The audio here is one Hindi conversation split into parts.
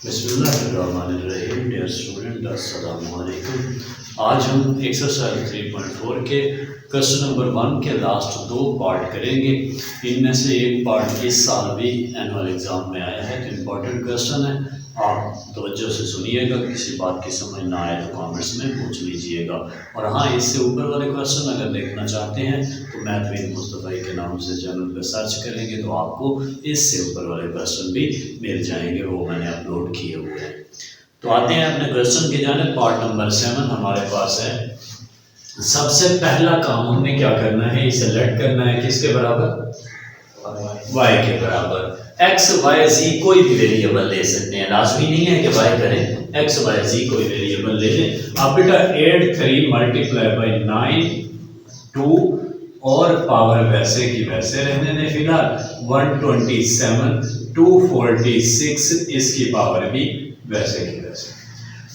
बिस्मिल्लाहिर्रहमानिर्रहीम। डियर स्टूडेंट, अस्सलाम वालेकुम। आज हम एक्सरसाइज 3.4 के क्वेश्चन नंबर 1 के लास्ट दो पार्ट करेंगे। इनमें से एक पार्ट इस साल भी एनुअल एग्ज़ाम में आया है, तो इम्पोर्टेंट क्वेश्चन है। आप तवज्जो से सुनिएगा, किसी बात की समझ ना आए तो कमेंट्स में पूछ लीजिएगा। और हाँ, इससे ऊपर वाले क्वेश्चन अगर देखना चाहते हैं तो मैथ विद मुस्तफ़ा के नाम से चैनल पर सर्च करेंगे तो आपको इससे ऊपर वाले क्वेश्चन भी मिल जाएंगे, वो मैंने अपलोड किए हुए हैं। तो आते हैं अपने क्वेश्चन की जानिब। पार्ट नंबर 7 हमारे पास है। सबसे पहला काम हमने क्या करना है, इसे लेट करना है किसके बराबर, y के बराबर। x y z कोई भी वेरिएबल ले सकते हैं, लाजमी नहीं है कि y करें, x y z कोई वेरिएबल ले लें। अब बेटा 8 3 मल्टीप्लाई बाई 9 2 और पावर वैसे की वैसे रहने दें फिलहाल। 127 246 इसकी पावर भी वैसे की वैसे।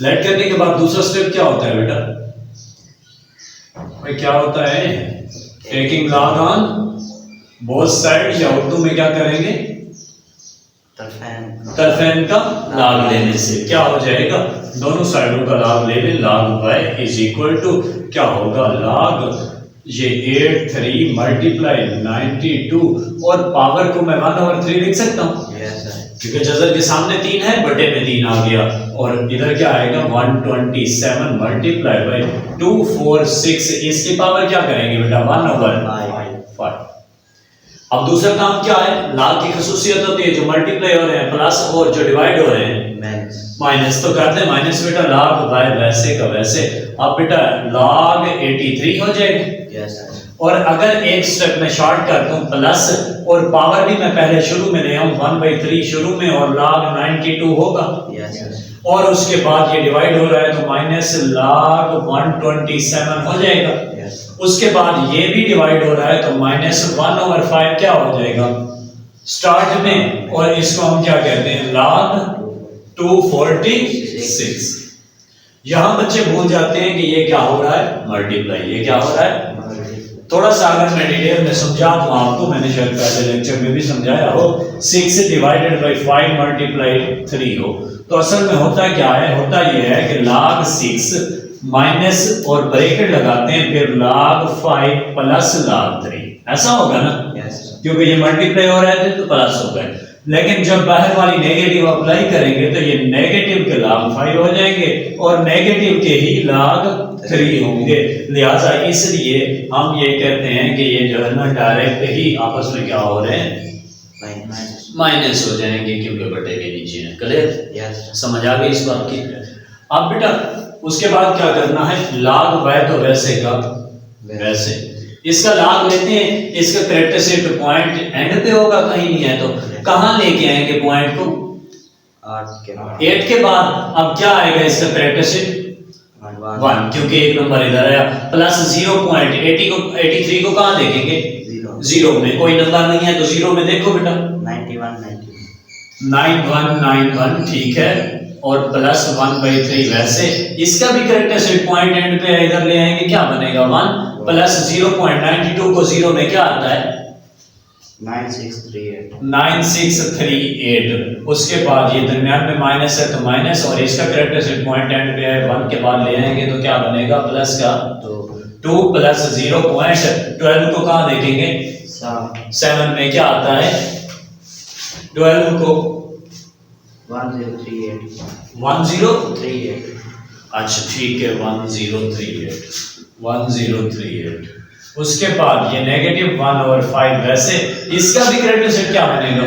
लेट करने के बाद दूसरा स्टेप क्या होता है बेटा, भाई क्या होता है, taking log on both side, या उर्दू में क्या करेंगे, तरफैन का लॉग लेने से क्या हो जाएगा, दोनों साइडों का लॉग ले लें। Log y is equal to क्या होगा, लॉग ये 8 3 मल्टीप्लाई 92 और पावर को मैं 1/3 लिख सकता हूँ, क्योंकि जज़र के सामने 3 है, बटे में 3 आ गया। और इधर क्या आएगा 127 मल्टीप्लाई बाई 246, इसकी पावर क्या करेंगे बेटा 1/5। अब दूसरा काम क्या है, लॉग की खसूसियत होती है जो मल्टीप्लाई हो रहे हैं प्लस और जो डिवाइड हो रहे हैं माइनस, तो करते हैं माइनस बेटा लॉग बाय वैसे का वैसे। अब बेटा लॉग 83 हो जाएगा। और अगर एक स्टेप में शॉर्ट कर दूं प्लस और पावर भी मैं पहले शुरू में ले आऊं 1/3 शुरू में और log 92 होगा। और उसके बाद ये डिवाइड हो रहा है तो माइनस log 127 हो जाएगा। उसके बाद ये भी डिवाइड हो रहा है तो माइनस 1/5 क्या हो जाएगा स्टार्ट में, और इसको हम क्या कहते हैं log 246। यहां बच्चे भूल जाते हैं कि ये क्या हो रहा है मल्टीप्लाई, ये क्या हो रहा है। थोड़ा सा अगर मैं डिटेल में समझा दूं आपको, मैंने शायद पहले लेक्चर में भी समझाया हो, 6 डिवाइडेड बाई 5 मल्टीप्लाई 3 हो, तो असल में होता क्या है, होता ये है कि log 6 माइनस और ब्रैकेट लगाते हैं, फिर log 5 प्लस log 3, ऐसा होगा ना, क्योंकि ये मल्टीप्लाई हो रहे थे तो प्लस हो गए। लेकिन जब बाहर वाली नेगेटिव अप्लाई करेंगे तो ये नेगेटिव के log 5 हो जाएंगे और नेगेटिव के ही log 3 होंगे। लिहाजा इसलिए हम ये कहते हैं कि ये जो है ना डायरेक्ट ही आपस में क्या हो रहे हैं, माइनस हो जाएंगे, क्योंकि बटे के नीचे है। क्लियर, समझ आ गई इस बात की। अब बेटा उसके बाद क्या करना है, log y तो वैसे का वैसे, इसका log लेते हैं, इसका कैरेक्टरिस्टिक पॉइंट एंड पे होगा, कहीं नहीं है तो कहां लेके आएंगे पॉइंट को 8 के बाद। अब क्या आएगा इसका कैरेक्टरिस्टिक 1, क्योंकि एक नंबर इधर आया, प्लस 0.80 को 83 को कहां देखेंगे 0 में, कोई नंबर नहीं है तो 0 में देखो बेटा 9191 ठीक है, और प्लस 1/3 वैसे। इसका भी कैरेक्टरिस्टिक पॉइंट एंड पे इधर ले आएंगे, क्या बनेगा 1 प्लस 0.92 को 0 में क्या आता है 9638। उसके बाद ये दरमियान में माइनस है तो माइनस, और इसका कैरेक्टरिस्टिक पॉइंट एंड पे है 1 के बाद ले आएंगे तो क्या बनेगा प्लस का 2 प्लस 0.12 को कहां देखेंगे 7 में क्या आता है 12 को 1038। अच्छा ठीक है 1038। उसके बाद ये नेगेटिव 1/5 वैसे, इसका भी कैरेक्टरिस्टिक क्या बनेगा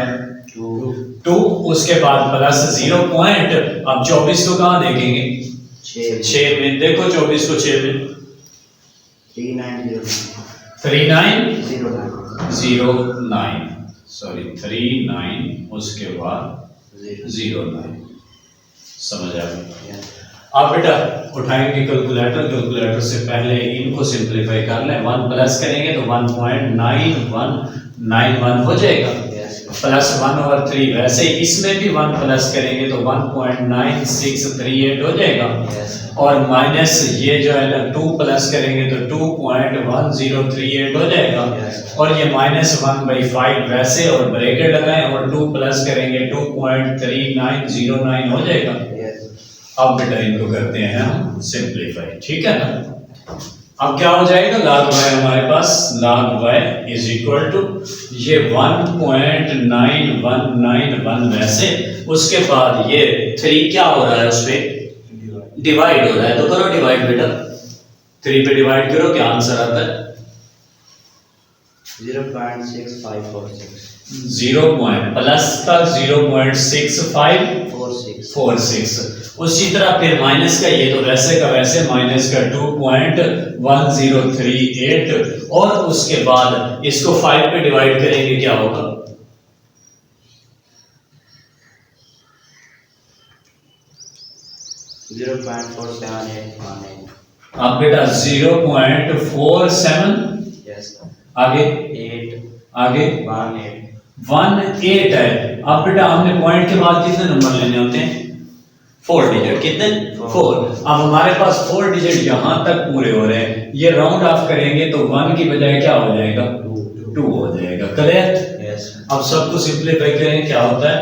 2। उसके बाद प्लस 0 पॉइंट, अब 24 को कहां देखेंगे 6 में, देखो 24 को 6 में 3909 सॉरी 39, उसके बाद 09। समझ आ गया। अब बेटा उठाएंगे कैलकुलेटर से पहले इनको सिंपलीफाई कर लें। 1 प्लस करेंगे तो 1.9191 हो जाएगा। +1/3 वैसे इसमें भी 1 प्लस करेंगे तो 1.9638 हो जाएगा। और माइनस ये जो है ना 2 प्लस करेंगे तो 2.1038 हो जाएगा। और ये -1/5 वैसे और ब्रैकेट लगाएं और 2 प्लस करेंगे 2.3909 हो जाएगा। अब बेटा इनको करते हैं हम सिंप्लीफाई, ठीक है ना। अब क्या हो जाएगा, log y हमारे पास log y is equal to ये 1.9191 वैसे, उसके बाद ये 3 क्या हो रहा है उसपे डिवाइड हो रहा है, तो करो डिवाइड बेटा, 3 पे डिवाइड करो, क्या आंसर आता है 0.6546 0 प्लस का 0.6546। उसी तरह फिर माइनस का ये तो वैसे का वैसे माइनस का 2.1038 और उसके बाद इसको 5 पे डिवाइड करेंगे क्या होगा 0.4718। अब बेटा 0.47 आगे 8 आगे 18 है। अब बेटा हमने पॉइंट के बाद कितने नंबर लेने होते हैं 4 डिजिट, कितने 4। अब हमारे पास 4 डिजिट यहां तक पूरे हो रहे हैं, ये राउंड ऑफ करेंगे तो 1 की बजाय क्या हो जाएगा 2 हो जाएगा, करेक्ट। अब सबको सिंप्लीफाई करें, क्या होता है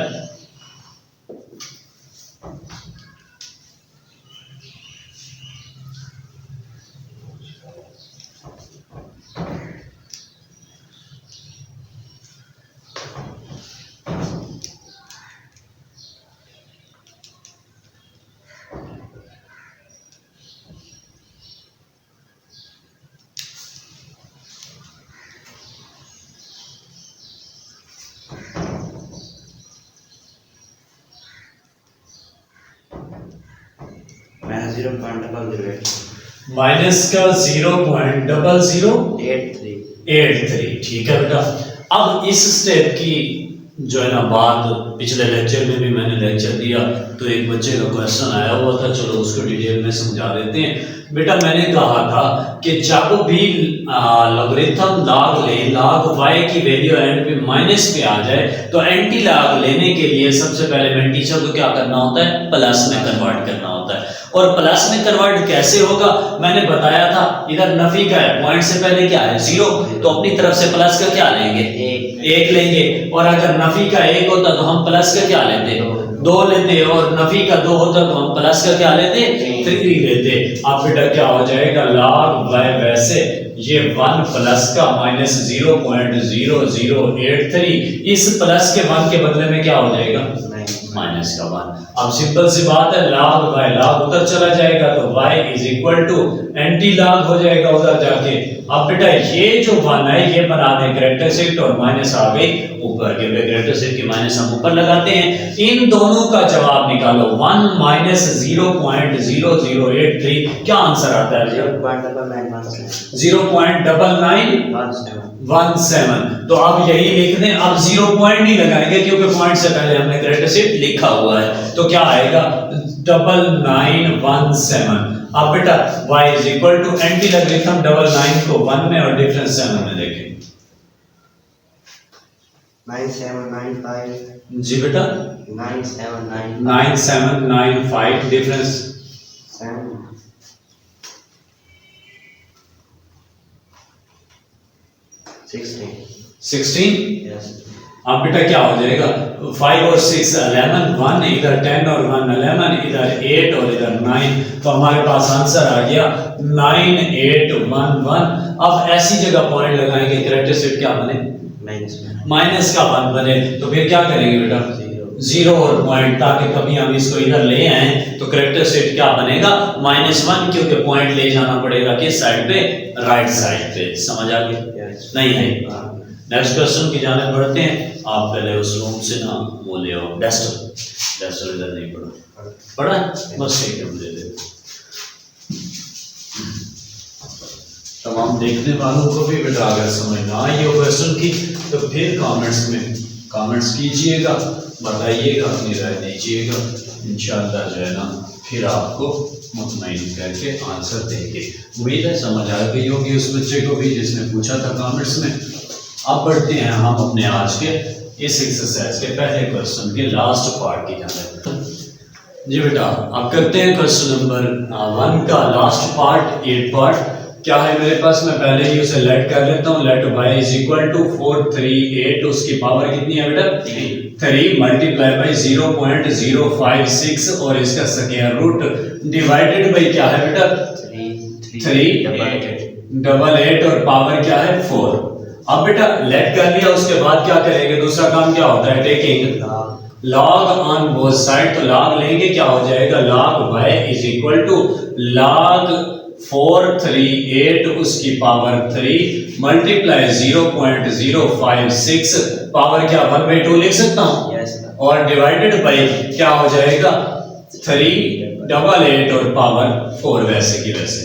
माइनस का 0.0083, ठीक है बेटा। अब इस स्टेप की जो है ना बात पिछले लेक्चर में भी मैंने लेक्चर दिया तो एक बच्चे का क्वेश्चन आया हुआ था, चलो उसको डिटेल में समझा देते हैं। बेटा मैंने कहा था कि जब भी लॉगरिथम लॉग ले, लॉग y की वैल्यू एंड पे माइनस पे आ जाए तो एंटी लॉग लेने के लिए सबसे पहले मैं टीचर को क्या करना होता है प्लस में कन्वर्ट करना होता है। और प्लस में कन्वर्ट कैसे होगा मैंने बताया था, इधर नफी का है, पॉइंट से पहले क्या है 0, तो अपनी तरफ से प्लस का क्या लेंगे 1 लेंगे। और अगर नफी का 1 होता तो हम प्लस का क्या लेते 2 लेते, और नफी का 2 होता तो हम प्लस का क्या लेते 3 लेते। अब बेटा क्या हो जाएगा log y वैसे ये 1 प्लस का -0.0083, इस प्लस के 1 के बदले में क्या हो जाएगा माइनस का 1। अब सिंपल सी बात है log y log उधर चला जाएगा तो y is equal to anti log हो जाएगा उधर जाके। अब बेटा ये जो 1 है ये बना दें कैरेक्टरिस्टिक और माइनस आ गई ऊपर के, कैरेक्टरिस्टिक की माइनस हम ऊपर लगाते हैं। इन दोनों का जवाब निकालो 1 -0.0083, क्या आंसर आता है 0.9917। तो अब यही लिख दें, अब 0 पॉइंट नहीं लगाएंगे क्योंकि पॉइंट से पहले हमने कैरेक्टरिस्टिक लिखा हुआ है, तो क्या आएगा 9917। अब बेटा y is equal to anti logarithm 99 को 1 में और डिफरेंस 7 में देखें 9795 जी बेटा 9795 डिफरेंस 16। अब बेटा क्या हो जाएगा 5 और 6 11, 1 इधर 10 और 1 11, इधर 8 और इधर 9, तो हमारे पास आंसर आ गया 9811। अब ऐसी जगह पॉइंट लगाएंगे कैरेक्टरिस्टिक क्या बने माइनस का 1 बने, तो फिर क्या करेंगे बेटा 0 और पॉइंट, ताकि कभी हम इसको इधर ले आए तो कैरेक्टरिस्टिक क्या बनेगा -1, क्योंकि पॉइंट ले जाना पड़ेगा किस साइड पे राइट साइड पे। समझ आ गई नहीं है। नेक्स्ट क्वेश्चन की जाने बढ़ते हैं। आप पहले उस रूम से ना वो ले आओ डस्टर इधर नहीं पड़ा बस एक दे दे। तमाम देखने वालों को भी बेटा अगर समझ ना आई हो क्वेश्चन की तो फिर कमेंट्स कीजिएगा, बताइएगा, अपनी राय दीजिएगा, इंशाअल्लाह जो है ना फिर आपको मुतमईन करके आंसर देंगे। उम्मीद है समझ आ गई होगी उस बच्चे को भी जिसने पूछा था कमेंट्स में। अब बढ़ते हैं हम अपने आज के इस एक्सरसाइज के पहले क्वेश्चन के लास्ट पार्ट की जाने। जी बेटा, अब करते हैं क्वेश्चन नंबर 1 का लास्ट पार्ट, 8 पार्ट। क्या है मेरे पास, मैं पहले ही उसे लेट कर लेता हूँ। Let y is equal to 438, उसकी पावर कितनी है बेटा 3 मल्टीप्लाई बाई 0.056 और इसका स्क्वायर रूट डिवाइडेड बाई क्या है बेटा 388 और पावर क्या है 4। अब बेटा लेट कर लिया, उसके बाद क्या करेंगे, दूसरा काम क्या होता है, taking log on both side. तो लॉग लेंगे, क्या हो जाएगा, log y is equal to log 438 उसकी पावर 3 मल्टीप्लाई 0.056 पावर क्या 1/2 लिख सकता हूं yes, और डिवाइडेड बाई क्या हो जाएगा 388 और पावर 4 वैसे की वैसे।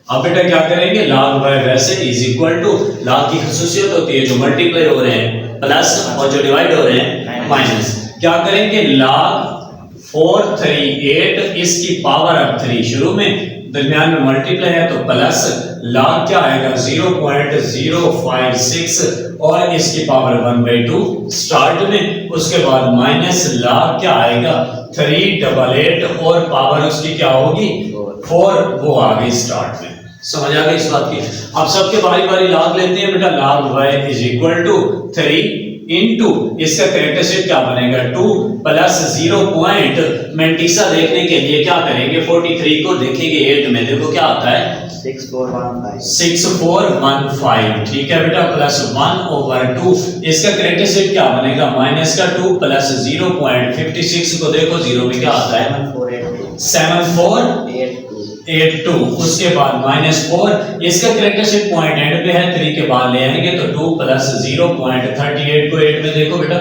अब बेटा क्या करेंगे, log y वैसे इज इक्वल टू log की खसूसियत होती है जो मल्टीप्लाई हो रहे हैं प्लस और जो डिवाइड हो रहे हैं माइनस। क्या करेंगे, log 438 इसकी पावर अब 3 शुरू में, दरमियान में मल्टीप्लाई है तो प्लस log क्या आएगा 0.056 और इसकी पावर 1/2 स्टार्ट में, उसके बाद माइनस log क्या आएगा 388 और पावर उसकी क्या होगी 4, वो आ गई स्टार्ट में। समझ आ गई इस बात की। अब सबके बारी बारी log लेते हैं बेटा। log y is equal to 3 into इसका कैरेक्टरिस्टिक क्या बनेगा 2 प्लस 0 पॉइंट। मेंटिसा देखने के लिए क्या करेंगे, 43 को देखेंगे 8 में, देखो क्या आता है 6415, ठीक है बेटा, प्लस 1/2। इसका कैरेक्टरिस्टिक क्या बनेगा, माइनस का 2 प्लस 0.56 को देखो 0 में क्या आता है 7482, उसके बाद -4। इसका कैरेक्टरिस्टिक पॉइंट एंड पे है, 3 के बाद ले आएंगे तो 2 प्लस 0.38 को 8 में देखो बेटा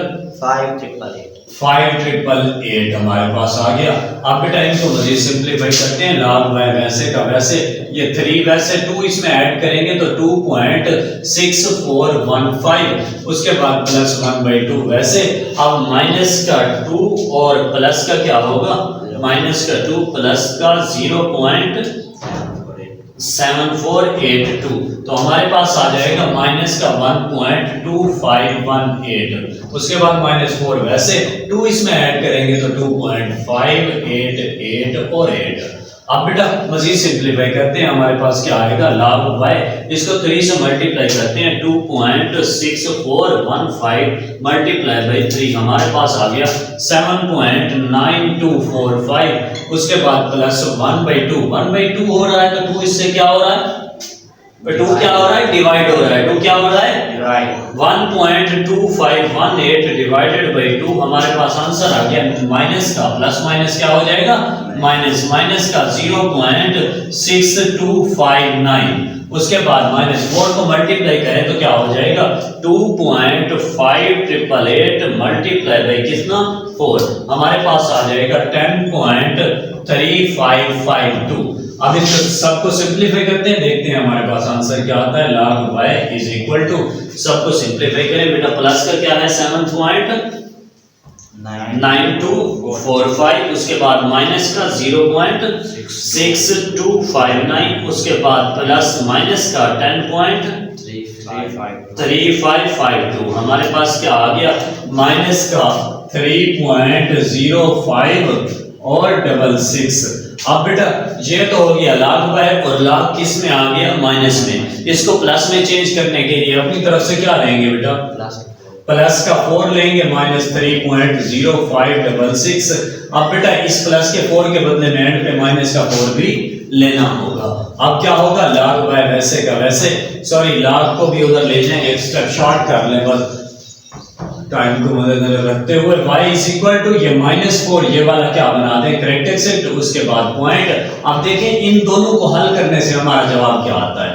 5888 हमारे पास आ गया। अब बेटा इनको मजीद सिंपलीफाई करते हैं। log y वैसे का वैसे, ये 3 वैसे 2 इसमें ऐड करेंगे तो 2.6415, उसके बाद प्लस 1/2 वैसे। अब माइनस का 2 और प्लस का क्या होगा, माइनस का 2 प्लस का 0.7482, तो हमारे पास आ जाएगा माइनस का 1.2518, उसके बाद -4 वैसे 2 इसमें ऐड करेंगे तो 2.588 और 8। अब बेटा मजीद सिंपलीफाई करते हैं, हमारे पास क्या आएगा log y, इसको 3 से मल्टीप्लाई करते हैं 2.6415 मल्टीप्लाई बाई 3, हमारे पास आ गया 7.9245, उसके बाद प्लस 1/2 हो रहा है तो 2 इससे क्या हो रहा है, 2 क्या हो रहा है डिवाइड हो रहा है, 2 क्या हो रहा है 1.2518 डिवाइडेड बाई 2, हमारे पास आंसर आ गया माइनस का प्लस माइनस क्या हो जाएगा माइनस का 0.6259, उसके बाद -4 को मल्टीप्लाई करें तो क्या हो जाएगा 2.5888 मल्टीप्लाई बाई कितना 4, हमारे पास आ जाएगा 10.3552। अब इस सबको सिंपलीफाई करते हैं, देखते हैं हमारे पास आंसर क्या आता है। log y is equal to, सबको सिंपलीफाई करें बेटा, प्लस का क्या है 7.9245, उसके बाद माइनस का 0.6259, उसके बाद प्लस माइनस का 10.3552, हमारे पास क्या आ गया माइनस का 3.05 और 66। अब बेटा ये तो हो गया log y और log किस में आ गया माइनस में, इसको प्लस में चेंज करने के लिए अपनी तरफ से क्या लेंगे बेटा प्लस का 4 लेंगे -3.0566। अब बेटा इस प्लस के 4 के बदले में एंड पे माइनस का 4 भी लेना होगा। अब क्या होगा log y वैसे का वैसे, सॉरी log को भी उधर ले जाएंगे, एक स्टेप शॉर्ट कर लें बस टाइम को मद्देनजर रखते हुए। y इज इक्वल टू ये -4, ये वाला क्या बना दें कैरेक्टरिस्टिक, उसके बाद पॉइंट। अब देखें इन दोनों को हल करने से हमारा जवाब क्या आता है,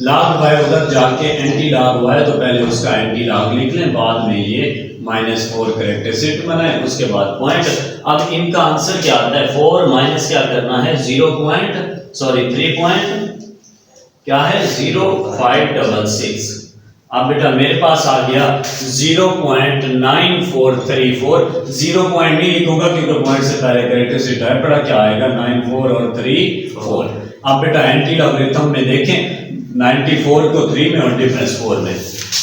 log y उधर जाके एंटी log y, तो पहले उसका एंटी log लिख लें, बाद में ये -4 कैरेक्टरिस्टिक बनाए, उसके बाद पॉइंट। अब इनका आंसर क्या आता है, 4 माइनस क्या करना है 3 पॉइंट क्या है 0566। अब बेटा मेरे पास आ गया 0.9434, 0 पॉइंट नहीं लिखूंगा क्योंकि पॉइंट से पहले कैरेक्टरिस्टिक टाइप पड़ा, क्या आएगा 94 और 34। अब बेटा एंटी लॉगरिथम में देखें 94 को 3 में और डिफरेंस 4 में,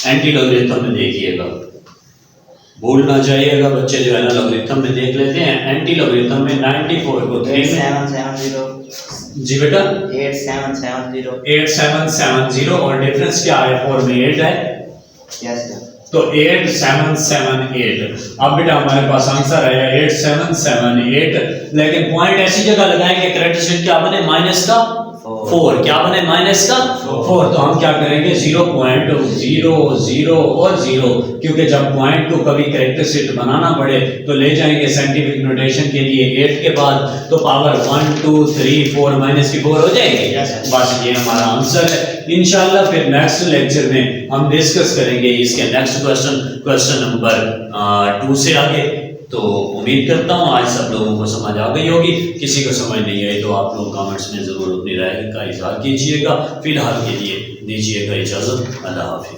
एंटी लॉगरिथम में देखिएगा भूलना चाहिएगा बच्चे जो है ना लॉगरिथम में देख लेते हैं। एंटी लॉगरिथम में 94 को 3 में 8770 जी बेटा 8770 8770 और डिफरेंस क्या है 4 में 8 है यस सर तो 8778। अब बेटा हमारे पास आंसर आया 8778 लेकिन पॉइंट ऐसी जगह लगाएंगे कैरेक्टरिस्टिक क्या बने माइनस का 4 क्या बने माइनस का 4 तो हम क्या करेंगे 0.00 और 0 क्योंकि जब पॉइंट को कभी कैरेक्टरिस्टिक बनाना पड़े तो ले जाएंगे साइंटिफिक नोटेशन के लिए 8 के बाद तो पावर 1 2 3 4 माइनस की 4 हो जाएगी। बस ये हमारा आंसर है। इंशाल्लाह फिर नेक्स्ट लेक्चर में हम डिस्कस करेंगे इसके नेक्स्ट क्वेश्चन नंबर 2 से आगे। तो उम्मीद करता हूँ आज सब लोगों को समझ आ गई होगी। किसी को समझ नहीं आई तो आप लोग कमेंट्स में ज़रूर अपनी राय का इजहार कीजिएगा। फिलहाल के लिए दीजिएगा इजाज़त। अल्लाह हाफिज़।